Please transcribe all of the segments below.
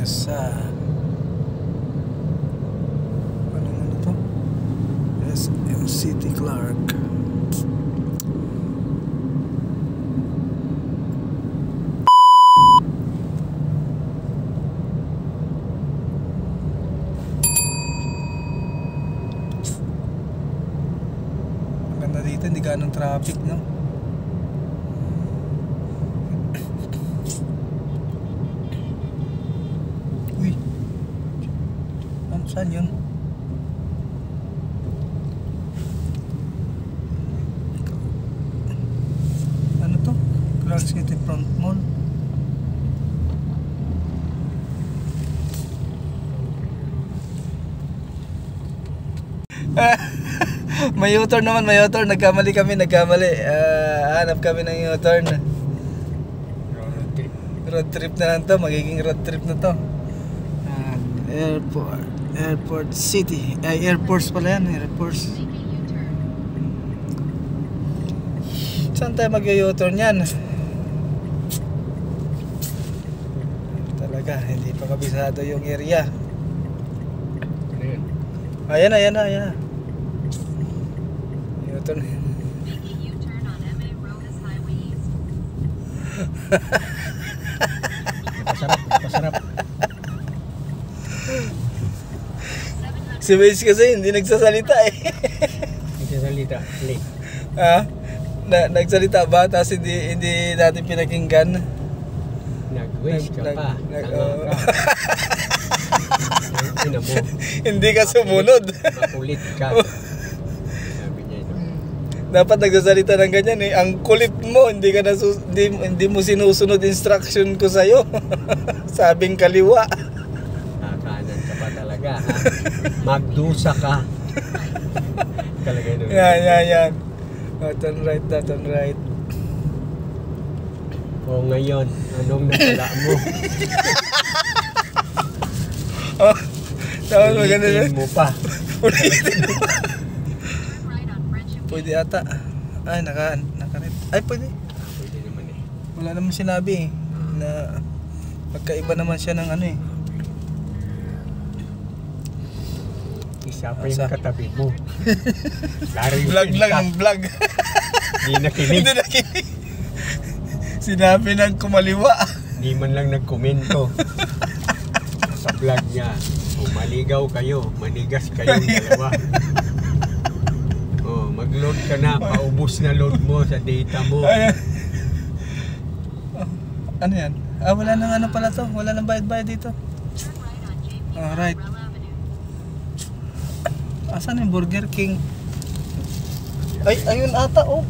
sa ano to? SM City Clark. Maganda dito, hindi ganong traffic, no? Saan yun? Ano to? Clark City Front Mall. May U-turn naman, may U-turn. Nagkamali kami. Hanap kami ng U-turn. Road trip na lang to. Magiging road trip na to. Airport City. Ay, Airports pala yan. Airports. Saan tayo mag-U-turn yan? Talaga, hindi pa kabisado yung area. Ayan na. U-turn. Pasarap. Si Waze kasi hindi nagsasalita eh. Nagsasalita, late. Ha? Nagsalita ba? Tapos hindi natin pinakinggan. Nag-waze ka pa. Hindi ka sumunod. Makulit ka. Sabi niya ito. Dapat nagsasalita ng ganyan eh. Ang kulit mo, hindi mo sinusunod instruction ko sa'yo. Sabing kaliwa. Kanan ka pa talaga ha. Magdusa ka. Kalagay doon. Yan. Turn right. O ngayon, anong natala mo? Tawag maganda na. Ulitin mo pa. Pwede ata. Ay, nakanet. Ay, pwede. Pwede naman eh. Wala naman sinabi eh. Na magkaiba naman siya ng ano eh. Isa pa yung katabi mo. Vlog lang ang vlog. Hindi nakinig. Sinabi ng kumaliwa. Hindi man lang nagkomento. Sa vlog niya. Kung maligaw kayo, manigas kayong dalawa. Mag-load ka na, paubos na load mo sa data mo. Ano yan? Wala nang ano pala to. Wala nang bayad-bayad dito. Alright. Asan yung Burger King? Ay, ayun ata oh.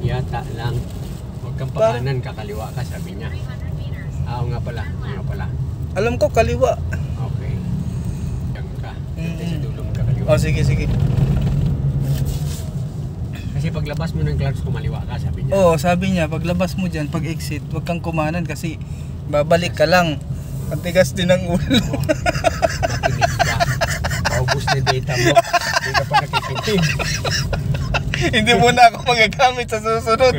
Yata lang. Huwag kang pakanan, kakaliwa ka, sabi niya. Oo nga pala. Alam ko kaliwa. Okay. Diyan ka. Sa dulong kakaliwa. Oh, sige. Kasi paglabas mo ng Clarks, kumaliwa ka, sabi niya. Oo, sabi niya, paglabas mo dyan, pag exit, huwag kang kumanan kasi babalik ka lang. Matigas din ang ulo. Makinig ka. Paubos na data mo. Hindi ka pa nakikinig. Hindi mo na ako magagamit sa susunod.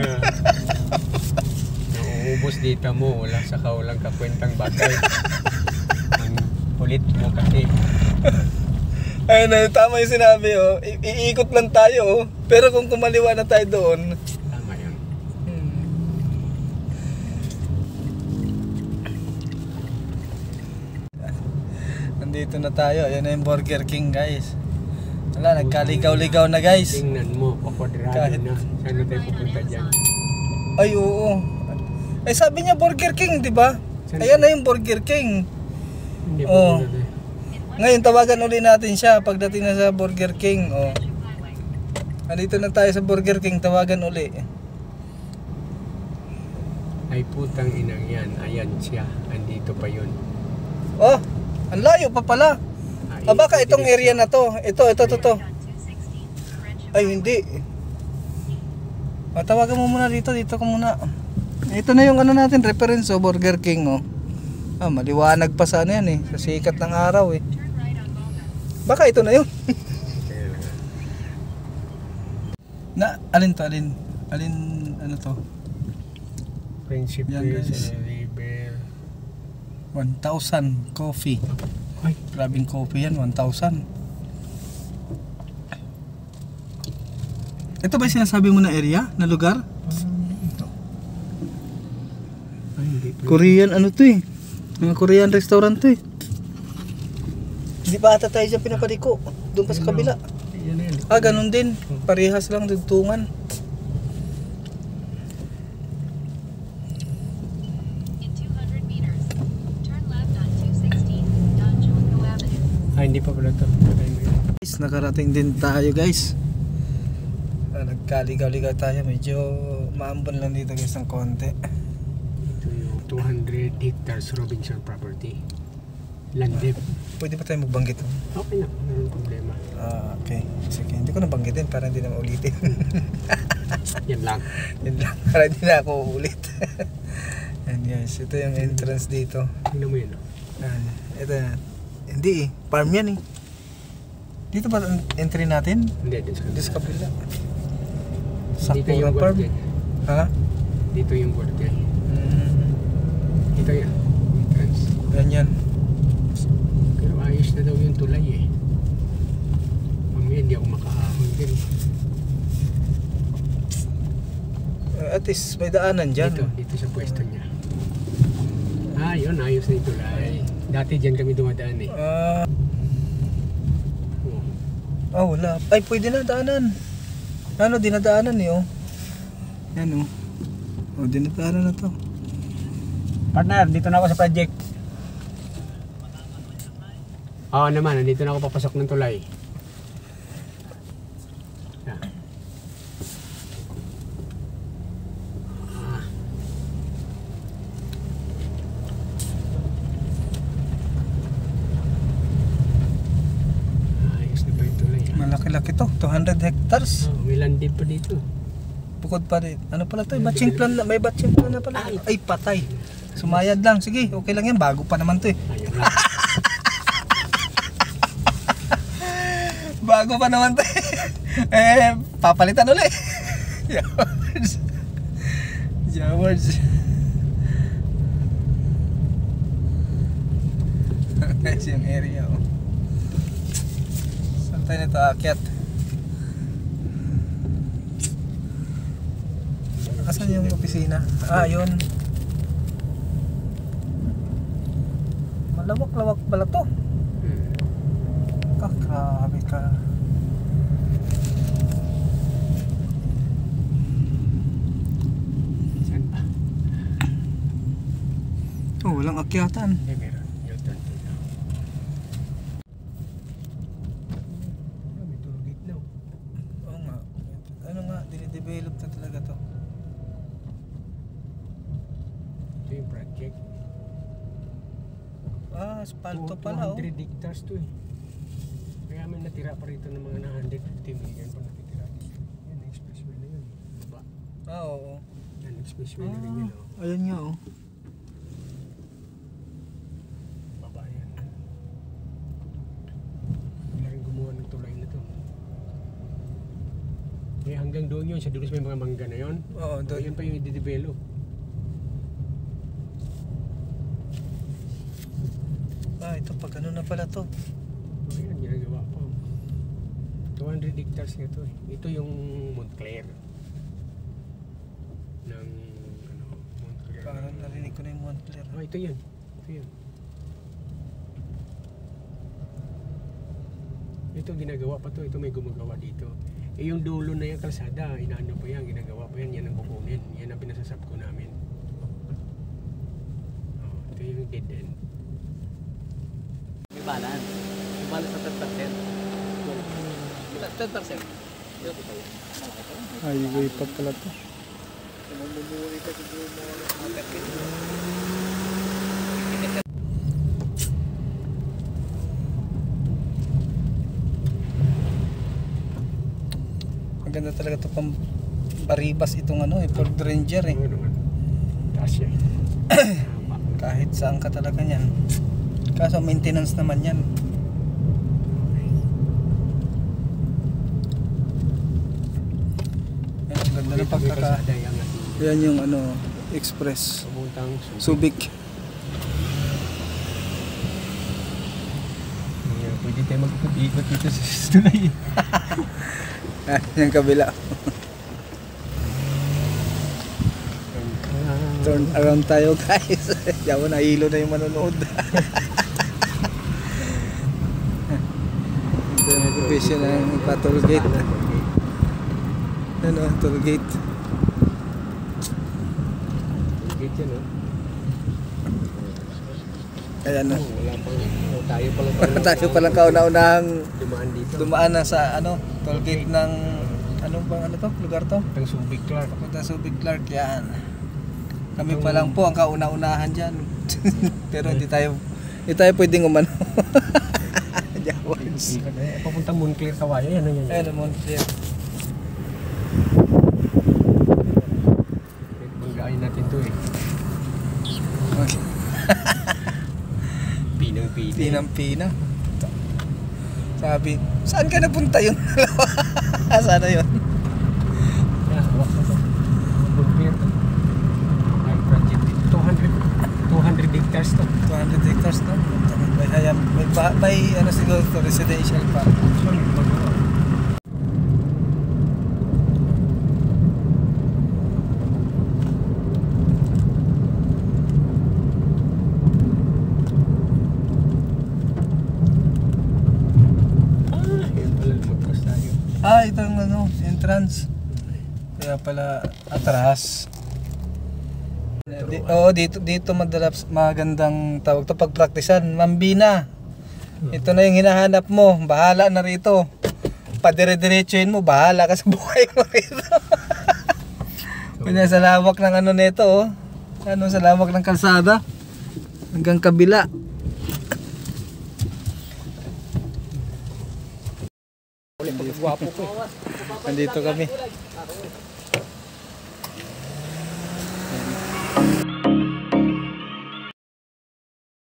Nauubos data mo. Walang kakwentang bagay. Ang kulit mo kasi. Ayun na, tama yung sinabi oh. Iikot lang tayo oh. Pero kung kumaliwa na tayo doon. Tama yun. Nandito na tayo. Ayan na yung Burger King guys. Wala, nagkaligaw-ligaw na guys. Tingnan mo, pakwadrado na. Saan na tayo pupunta dyan? Ay oo. Ay sabi niya Burger King, di ba? Ayan na yung Burger King. Hindi Oh. pupunta. Ngayon tawagan uli natin siya pagdating na sa Burger King. Oh. Andito na tayo sa Burger King, tawagan uli. Ay putang inang yan. Ayan siya. Andito pa yun. Oh, ang layo pa pala. Baka itong area na to. Ito. Ay hindi. Tawagan mo muna dito ka muna. Ito na yung ano natin, reference oh, Burger King oh. Maliwanag pa sana yan eh, sa sikat ng araw eh. Baka ito na yun. Alin ano to? Friendship Yan, Place, guys. River. 1,000 coffee. Ay, Grabing coffee yan, 1,000. Ito ba yung sinasabi mo na area, na lugar? ito. Ay, hindi pa. Korean ano to eh. Mga Korean restaurant to eh. Hindi pa ata tayo dyan pinapaliko. Doon pa sa kabila. Yan na yan. Ah, ganun din. Parehas lang dugtungan. In 200 meters, turn left on 216 Don Julio Avenue. Ay, hindi pa pala ito. Guys, nakarating din tayo guys. Nagkaligaw-ligaw tayo. Medyo maambon lang dito guys ng konti. Ito yung 200 hectares Robinson property. Landed. Pwede pa tayo magbanggit? Okay na, walang problema. Ah, okay. Sige, hindi ko nabanggitin para hindi na maulitin. Yan lang. Yun lang, para hindi na ako uulit. Yan guys, ito yung entrance dito. Tingnan mo yun. Ito yan. Hindi eh, farm yan eh. Dito ba ang entry natin? Hindi, din sa Dito sa kabila. Dito Sakura yung farm. guardian. Ha? Dito yung guardian. Mm, Ito yan. Entrance. ganyan. Pero ayos na daw yung tulay eh. Mamaya hindi ako makaahon din. At least may daanan dyan. Dito sa pwesto niya. Ah, yun. Ayos na yung tulay. Dati dyan kami dumadaan eh. Oh, wala. Ay, pwede na daanan. Ano, dinadaanan eh, oh. Yan, oh. Oh, dinadaanan na to. Partner, dito na ako sa project. Oo naman, nandito na ako papasok ng tulay. Yeah. Ayos na ba yung tulay? Malaki-laki to. 200 hectares. Oh, may landed pa dito. Bukod pa rin. Ano pala to? Batching plan na. May batching plan na pala. Ay, patay. Sumayad lang. Sige, okay lang yan. Bago pa naman to eh. Ayun lang. Bago pa naman to eh. Papalitan ulit. Jawards. Jawards. Nice yung area, oh. Saan tayo nito aakyat? Asan yung opisina? Ah, yun. Malawak-lawak pala to. Grabe ka. Saan ba? Oh, walang akyatan. Hindi, meron. Yung turn to now. May toll gate na. Oo nga. Ano nga, dinidevelop na talaga to. Ito yung project. Ah, asfalto pala, oh. 200 hectares to eh. Kaya may natira pa rito ng mga na 150 million pa natitira dito. Yan, expressway na yun. Baba. Ah, oo. Yan, expressway na rin yun. Oh. Ayun nga, oh. Baba yan. Wala rin gumawa ng tulay na to. Eh, hanggang doon yun, sa dulos may mga mangga na yun. Oo, doon. Ayun pa yung i-develop. Ah, ito pag ano na pala to. Ayan, ginagawa pa. 200 hectares nga ito eh. Ito yung Montclair. Ng ano, Montclair. Parang narinig ko na yung Montclair. Oh, ito yun. Ito yun. Ito ginagawa pa to. Ito may gumagawa dito. Eh yung dulo na yung kalsada, inaano pa yan, ginagawa pa yan. Yan ang kukunin. Yan ang pinasasab ko namin. Oh, ito yung dead end. May balance. May balance na 10%. 10%. Highway pa pala to. Maganda talaga to pang paribas itong ano eh, Ford Ranger eh. Oo naman. Taas yan. Kahit saan ka talaga yan. Kaso maintenance naman yan. Yan, ang ganda ng pagkaka. Yan yung ano, express. Pamuntang Subic. Pwede tayo mag-ikot dito sa tulay. Yung kabila. Turn around tayo guys. Yawa na hilo na yung manonood. Ito yung nag-vision ng toll gate. Ano, toll gate. Gate yan, oh. Ayan o. Wala pang, tayo palang Tayo palang kauna-unahang dumaan dito. dumaan na sa ano, toll gate ng anong bang ano to, lugar to? Ang Subic Clark. Papunta sa Big Clark yan. Kami pa lang po ang kauna-unahan dyan. Pero hindi tayo pwedeng umano. Jawards. Papunta Moncler Kawaya, yan yan. Ayan naman. Banggain natin to eh. Okay. Pinang-pina. Pinang-pina. Sabi, saan ka napunta yun? Sana yun? Yeah, hawak na to. Moncler to. Ay, project dito. 200 hectares to. 200 hectares no? May ano siguro to, residential pa. Solid magawa. Ito yung ano, entrance. Kaya pala atras. Dito madalas magandang tawag to pagpraktisan, mambina. Ito na yung hinahanap mo, bahala na rito. Padire-diretsuhin mo, bahala ka sa buhay mo rito. Kanya sa lawak ng ano nito, oh. Ano sa lawak ng kalsada hanggang kabila. Guwapo ko. Nandito kami.